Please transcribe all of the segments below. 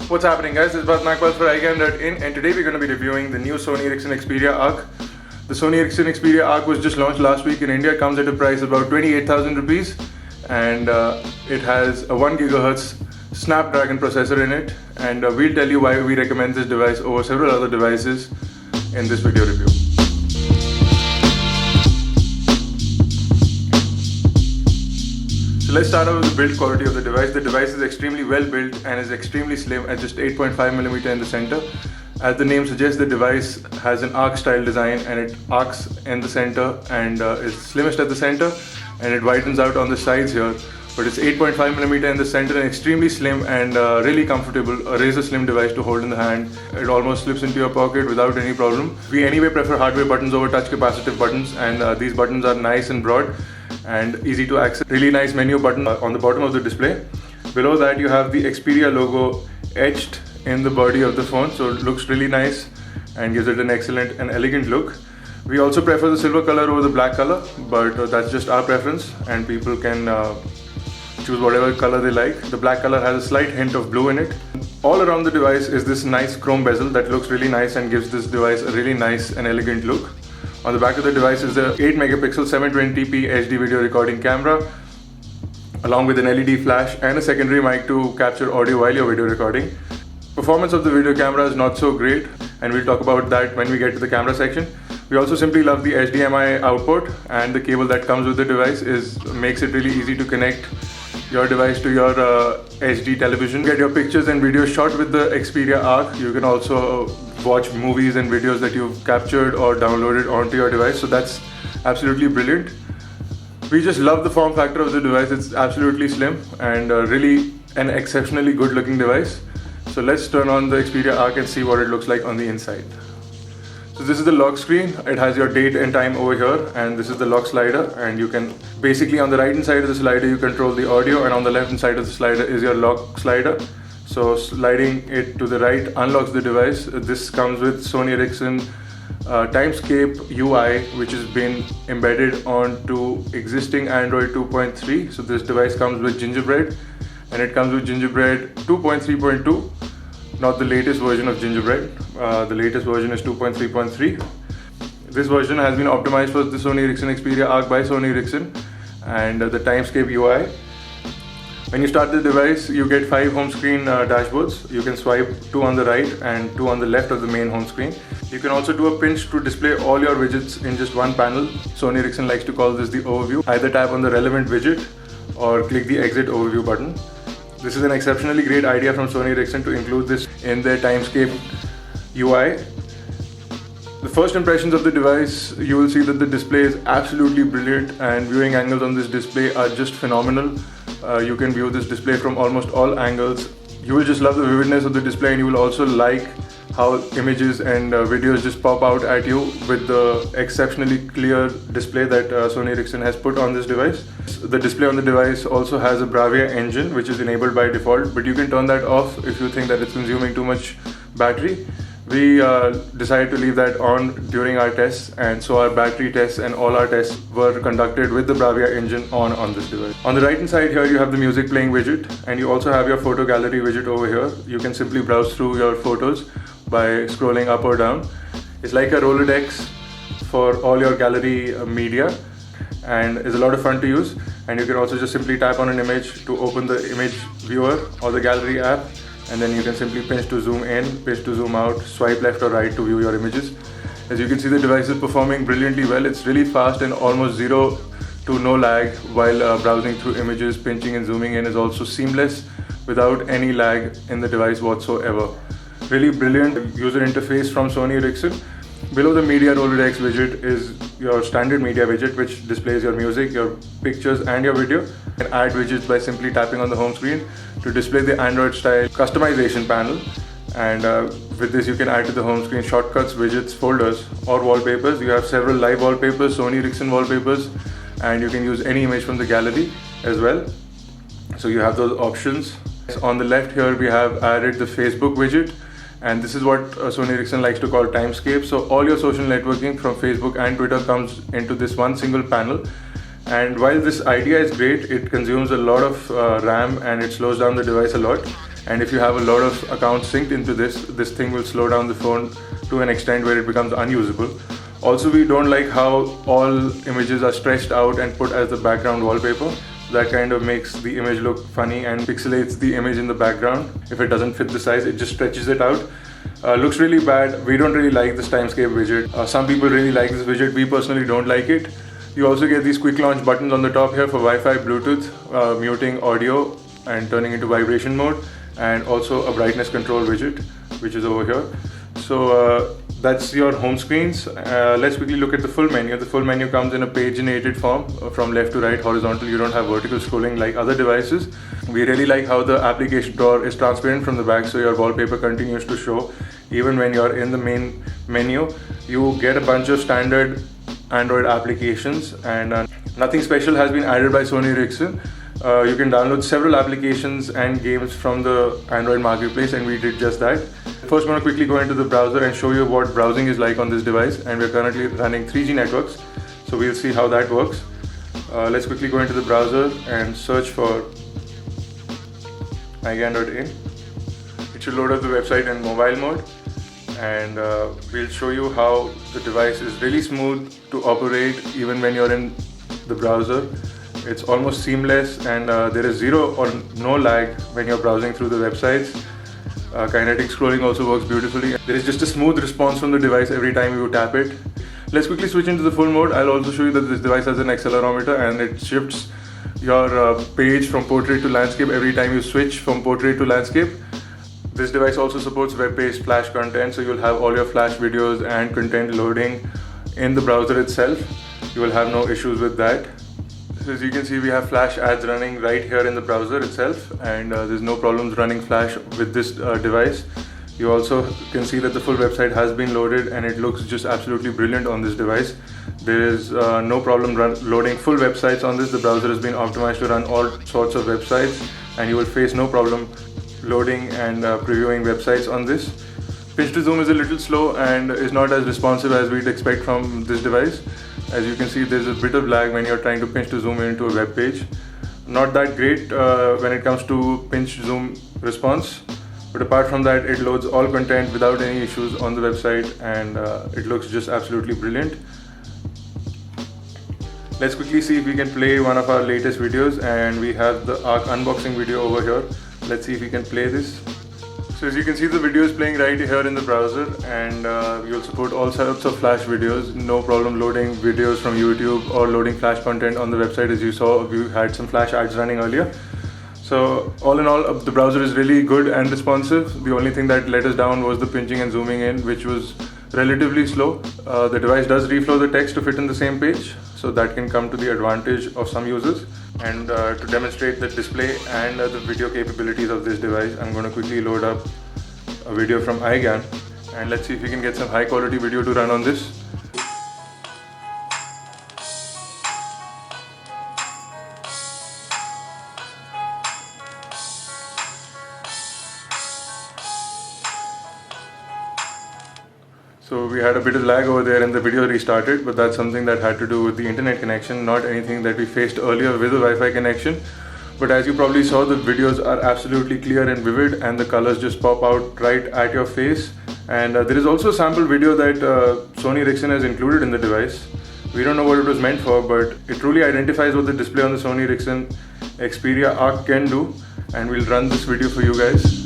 What's happening, guys? It's Bharat Nagpal for iGame.in, and today we're going to be reviewing the new Sony Ericsson Xperia Arc. The Sony Ericsson Xperia Arc was just launched last week in India. It comes at a price of about 28,000 rupees, and it has a 1 GHz Snapdragon processor in it. And we'll tell you why we recommend this device over several other devices in this video review. So let's start out with the build quality of the device. The device is extremely well built and is extremely slim at just 8.5mm in the center. As the name suggests, the device has an arc style design, and it arcs in the center and is slimmest at the center, and it widens out on the sides here. But it's 8.5mm in the center and extremely slim and really comfortable. A razor slim device to hold in the hand. It almost slips into your pocket without any problem. We anyway prefer hardware buttons over touch capacitive buttons, and these buttons are nice and broad and easy to access. Really nice menu button on the bottom of the display. Below that you have the Xperia logo etched in the body of the phone, so it looks really nice and gives it an excellent and elegant look. We also prefer the silver color over the black color, but that's just our preference, and people can choose whatever color they like. The black color has a slight hint of blue in it. All around the device is this nice chrome bezel that looks really nice and gives this device a really nice and elegant look. On the back of the device is the 8MP 720p HD video recording camera, along with an LED flash and a secondary mic to capture audio while you're video recording. Performance of the video camera is not so great, and we'll talk about that when we get to the camera section. We also simply love the HDMI output, and the cable that comes with the device makes it really easy to connect your device to your HD television. Get your pictures and videos shot with the Xperia Arc. You can also watch movies and videos that you've captured or downloaded onto your device, so that's absolutely brilliant. We just love the form factor of the device. It's absolutely slim and really an exceptionally good looking device. So let's turn on the Xperia Arc and see what it looks like on the inside. So this is the lock screen. It has your date and time over here, and this is the lock slider, and you can basically, on the right hand side of the slider you control the audio, and on the left hand side of the slider is your lock slider. So sliding it to the right unlocks the device. This comes with Sony Ericsson Timescape UI, which has been embedded onto existing Android 2.3. So this device comes with Gingerbread, and it comes with Gingerbread 2.3.2. Not the latest version of Gingerbread. The latest version is 2.3.3. This version has been optimized for the Sony Ericsson Xperia Arc by Sony Ericsson and the Timescape UI. When you start the device, you get 5 home screen dashboards. You can swipe 2 on the right and 2 on the left of the main home screen. You can also do a pinch to display all your widgets in just one panel. Sony Ericsson likes to call this the overview. Either tap on the relevant widget or click the exit overview button. This is an exceptionally great idea from Sony Ericsson to include this in their Timescape UI. The first impressions of the device, you will see that the display is absolutely brilliant, and viewing angles on this display are just phenomenal. You can view this display from almost all angles. You will just love the vividness of the display, and you will also like how images and videos just pop out at you with the exceptionally clear display that Sony Ericsson has put on this device. The display on the device also has a Bravia engine, which is enabled by default, but you can turn that off if you think that it's consuming too much battery. We decided to leave that on during our tests, and so our battery tests and all our tests were conducted with the Bravia engine on this device. On the right hand side here you have the music playing widget, and you also have your photo gallery widget over here. You can simply browse through your photos by scrolling up or down. It's like a Rolodex for all your gallery media, and is a lot of fun to use. And you can also just simply tap on an image to open the image viewer or the gallery app, and then you can simply pinch to zoom in, pinch to zoom out, swipe left or right to view your images. As you can see, the device is performing brilliantly well. It's really fast and almost zero to no lag while browsing through images. Pinching and zooming in is also seamless without any lag in the device whatsoever. Really brilliant user interface from Sony Ericsson. Below the media Rolodex widget is your standard media widget, which displays your music, your pictures and your video. You can add widgets by simply tapping on the home screen to display the Android style customization panel, and with this you can add to the home screen shortcuts, widgets, folders or wallpapers. You have several live wallpapers, Sony Ericsson wallpapers, and you can use any image from the gallery as well. So you have those options. On the left here we have added the Facebook widget, and this is what Sony Ericsson likes to call Timescape. So all your social networking from Facebook and Twitter comes into this one single panel, And while this idea is great, it consumes a lot of RAM and it slows down the device a lot. and if you have a lot of accounts synced into this thing will slow down the phone to an extent where it becomes unusable. Also, we don't like how all images are stretched out and put as the background wallpaper. That kind of makes the image look funny and pixelates the image in the background. If it doesn't fit the size, it just stretches it out. Looks really bad. We don't really like this timescape widget. Some people really like this widget. We personally don't like it. You also get these quick launch buttons on the top here for Wi-Fi, Bluetooth, muting audio and turning into vibration mode, and also a brightness control widget, which is over here. So that's your home screens. Let's quickly look at the full menu. The full menu comes in a paginated form from left to right, horizontal. You don't have vertical scrolling like other devices. We really like how the application drawer is transparent from the back, so your wallpaper continues to show even when you're in the main menu. You get a bunch of standard Android applications, and nothing special has been added by Sony Ericsson. You can download several applications and games from the Android marketplace, and we did just that. First, I'm going to quickly go into the browser and show you what browsing is like on this device, and we're currently running 3G networks, so we'll see how that works. Let's quickly go into the browser and search for iGyan.in. It should load up the website in mobile mode, and we'll show you how the device is really smooth to operate even when you're in the browser. It's almost seamless, and there is zero or no lag when you're browsing through the websites. Kinetic scrolling also works beautifully. There is just a smooth response from the device every time you tap it. Let's quickly switch into the full mode. I'll also show you that this device has an accelerometer, and it shifts your page from portrait to landscape every time you switch from portrait to landscape. This device also supports web-based Flash content, so you'll have all your Flash videos and content loading in the browser itself. You will have no issues with that. So as you can see, we have Flash ads running right here in the browser itself, and there's no problems running Flash with this device. You also can see that the full website has been loaded, and it looks just absolutely brilliant on this device. There is no problem loading full websites on this. The browser has been optimized to run all sorts of websites, and you will face no problem loading and previewing websites on this. Pinch to zoom is a little slow and is not as responsive as we'd expect from this device. As you can see, there's a bit of lag when you're trying to pinch to zoom into a web page. Not that great when it comes to pinch to zoom response, but apart from that, it loads all content without any issues on the website, and it looks just absolutely brilliant. Let's quickly see if we can play one of our latest videos, and we have the Arc unboxing video over here. Let's see if we can play this. So as you can see, the video is playing right here in the browser, and you'll support all sorts of Flash videos. No problem loading videos from YouTube or loading Flash content on the website. As you saw, we had some Flash ads running earlier. So all in all, the browser is really good and responsive. The only thing that let us down was the pinching and zooming in, which was relatively slow. The device does reflow the text to fit in the same page, so that can come to the advantage of some users. And to demonstrate the display and the video capabilities of this device, I'm going to quickly load up a video from iGyan, and let's see if we can get some high quality video to run on this. So we had a bit of lag over there and the video restarted, but that's something that had to do with the internet connection, not anything that we faced earlier with the Wi-Fi connection. But as you probably saw, the videos are absolutely clear and vivid, and the colors just pop out right at your face. And there is also a sample video that Sony Ericsson has included in the device. We don't know what it was meant for, but it truly identifies what the display on the Sony Ericsson Xperia Arc can do. And we'll run this video for you guys.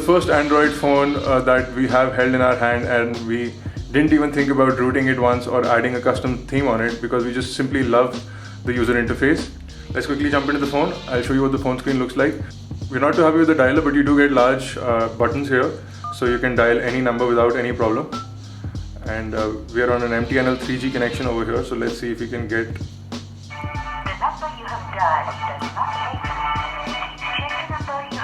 First Android phone that we have held in our hand, and we didn't even think about rooting it once or adding a custom theme on it, because we just simply love the user interface. Let's quickly jump into the phone. I'll show you what the phone screen looks like. We're not too happy with the dialer, but you do get large buttons here, so you can dial any number without any problem. And we are on an MTNL 3G connection over here, so let's see if we can get... The number you have dialed does not exist. Check the number you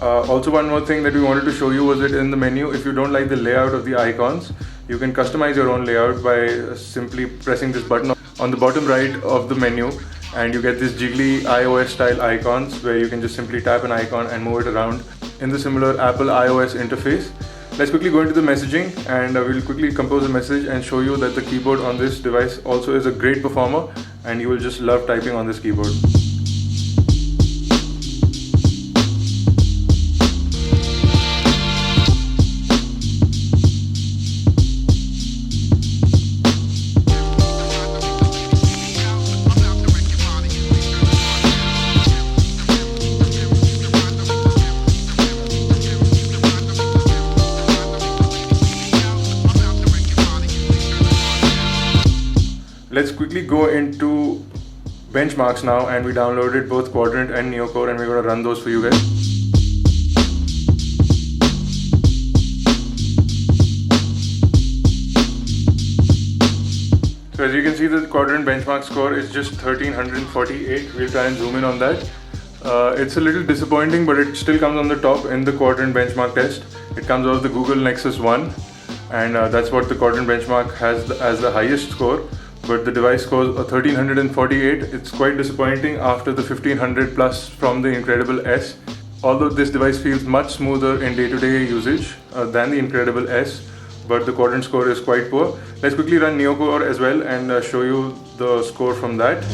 have... Also, one more thing that we wanted to show you was that in the menu, if you don't like the layout of the icons, you can customize your own layout by simply pressing this button on the bottom right of the menu, and you get this jiggly iOS style icons where you can just simply tap an icon and move it around in the similar Apple iOS interface. Let's quickly go into the messaging, and we'll quickly compose a message and show you that the keyboard on this device also is a great performer, and you will just love typing on this keyboard. Let's quickly go into benchmarks now, and we downloaded both Quadrant and Neocore, and we're going to run those for you guys. So as you can see, the Quadrant benchmark score is just 1348. We'll try and zoom in on that. It's a little disappointing, but it still comes on the top in the Quadrant benchmark test. It comes out of the Google Nexus 1, and that's what the Quadrant benchmark has as the highest score. But the device scores 1348. It's quite disappointing after the 1500 plus from the Incredible S. Although this device feels much smoother in day-to-day usage than the Incredible S, but the Quadrant score is quite poor. Let's quickly run Neocore as well and show you the score from that.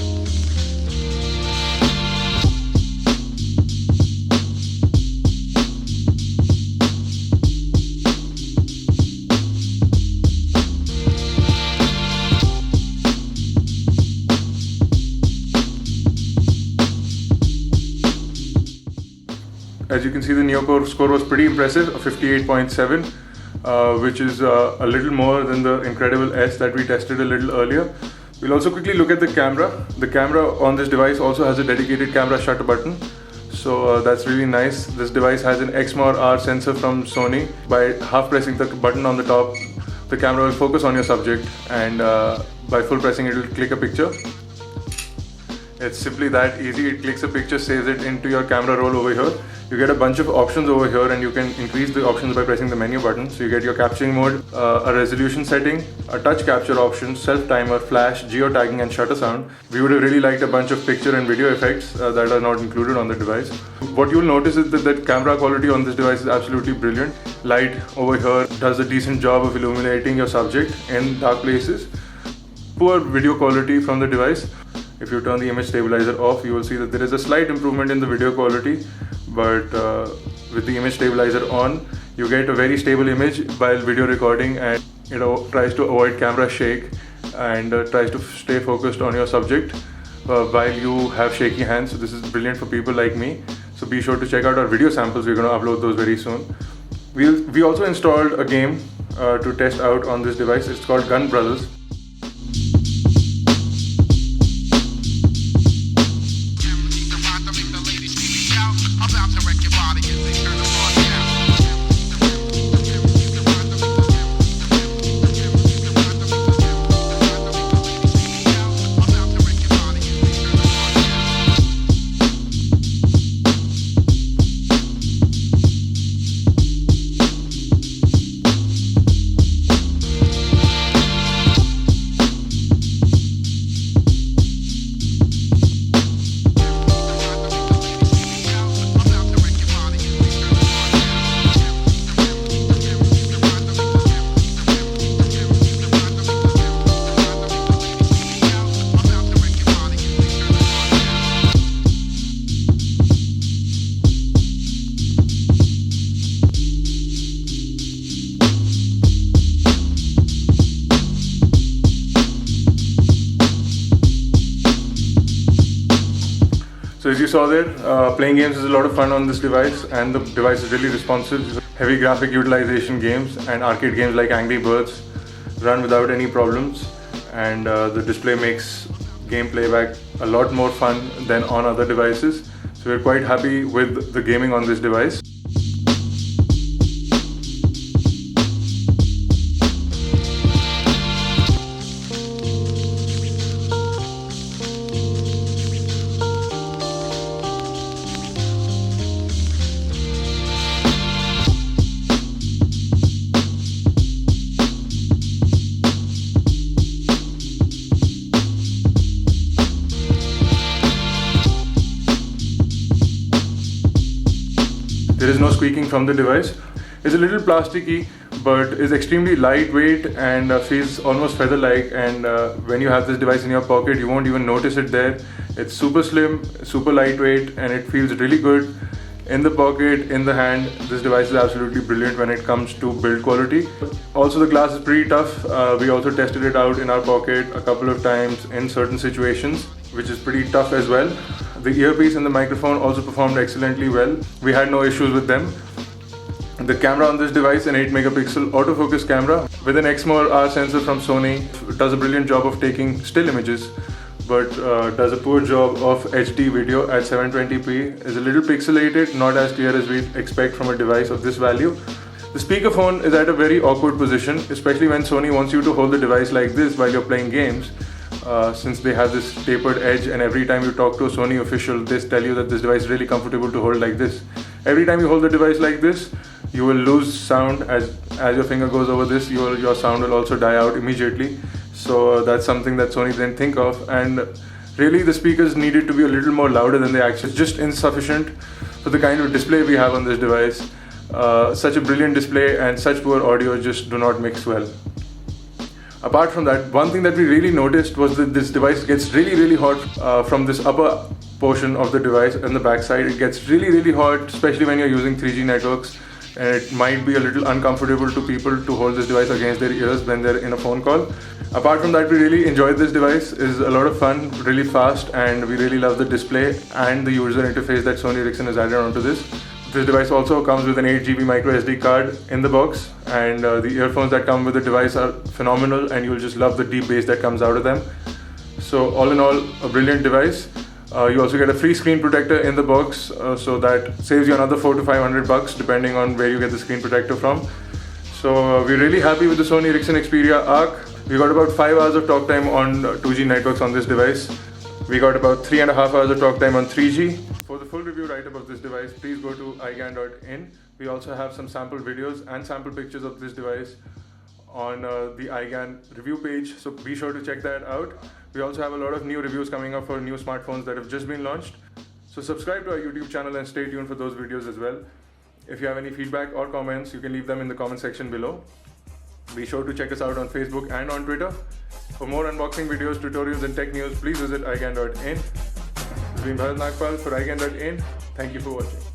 As you can see, the Neocore score was pretty impressive, a 58.7, which is a little more than the Incredible S that we tested a little earlier. We'll also quickly look at the camera. The camera on this device also has a dedicated camera shutter button, so that's really nice. This device has an Exmor-R sensor from Sony. By half pressing the button on the top, the camera will focus on your subject, and by full pressing it will click a picture. It's simply that easy. It clicks a picture, saves it into your camera roll over here. You get a bunch of options over here, and you can increase the options by pressing the menu button. So you get your capturing mode, a resolution setting, a touch capture option, self timer, flash, geotagging, and shutter sound. We would have really liked a bunch of picture and video effects that are not included on the device. What you'll notice is that the camera quality on this device is absolutely brilliant. Light over here does a decent job of illuminating your subject in dark places. Poor video quality from the device. If you turn the image stabilizer off, you will see that there is a slight improvement in the video quality, but with the image stabilizer on, you get a very stable image while video recording, and it tries to avoid camera shake and tries to stay focused on your subject while you have shaky hands. So this is brilliant for people like me. So be sure to check out our video samples. We're going to upload those very soon. We also installed a game to test out on this device. It's called Gun Brothers. So as you saw there, playing games is a lot of fun on this device, and the device is really responsive. Heavy graphic utilization games and arcade games like Angry Birds run without any problems, and the display makes game playback a lot more fun than on other devices. So we're quite happy with the gaming on this device. There is no squeaking from the device. It's a little plasticky, but is extremely lightweight and feels almost feather-like. And when you have this device in your pocket, you won't even notice it there. It's super slim, super lightweight, and it feels really good in the pocket, in the hand. This device is absolutely brilliant when it comes to build quality. Also, the glass is pretty tough. We also tested it out in our pocket a couple of times in certain situations, which is pretty tough as well. The earpiece and the microphone also performed excellently well. We had no issues with them. The camera on this device, an 8 megapixel autofocus camera with an Exmor R sensor from Sony, does a brilliant job of taking still images, but does a poor job of HD video at 720p. Is a little pixelated, not as clear as we'd expect from a device of this value. The speakerphone is at a very awkward position, especially when Sony wants you to hold the device like this while you're playing games. Since they have this tapered edge, and every time you talk to a Sony official, they tell you that this device is really comfortable to hold like this. Every time you hold the device like this, you will lose sound as your finger goes over this. Your sound will also die out immediately. So that's something that Sony didn't think of. And really, the speakers needed to be a little more louder than they actually. It's just insufficient for the kind of display we have on this device. Such a brilliant display and such poor audio just do not mix well. Apart from that, one thing that we really noticed was that this device gets really hot from this upper portion of the device and the back side. It gets really hot, especially when you're using 3G networks, and it might be a little uncomfortable to people to hold this device against their ears when they're in a phone call. Apart from that, we really enjoyed this device. It's a lot of fun, really fast, and we really love the display and the user interface that Sony Ericsson has added onto this. This device also comes with an 8GB micro SD card in the box, and the earphones that come with the device are phenomenal, and you'll just love the deep bass that comes out of them. So all in all, a brilliant device. You also get a free screen protector in the box, so that saves you another $400 to $500 depending on where you get the screen protector from. So we're really happy with the Sony Ericsson Xperia Arc. We got about 5 hours of talk time on 2G networks on this device. We got about 3.5 hours of talk time on 3G. For the full review write-up of this device, please go to iGyan.in. We also have some sample videos and sample pictures of this device on the iGyan review page, so be sure to check that out. We also have a lot of new reviews coming up for new smartphones that have just been launched. So subscribe to our YouTube channel and stay tuned for those videos as well. If you have any feedback or comments, you can leave them in the comment section below. Be sure to check us out on Facebook and on Twitter. For more unboxing videos, tutorials and tech news, please visit iGyan.in. This has been Bharat Nagpal for iGyan.in. Thank you for watching.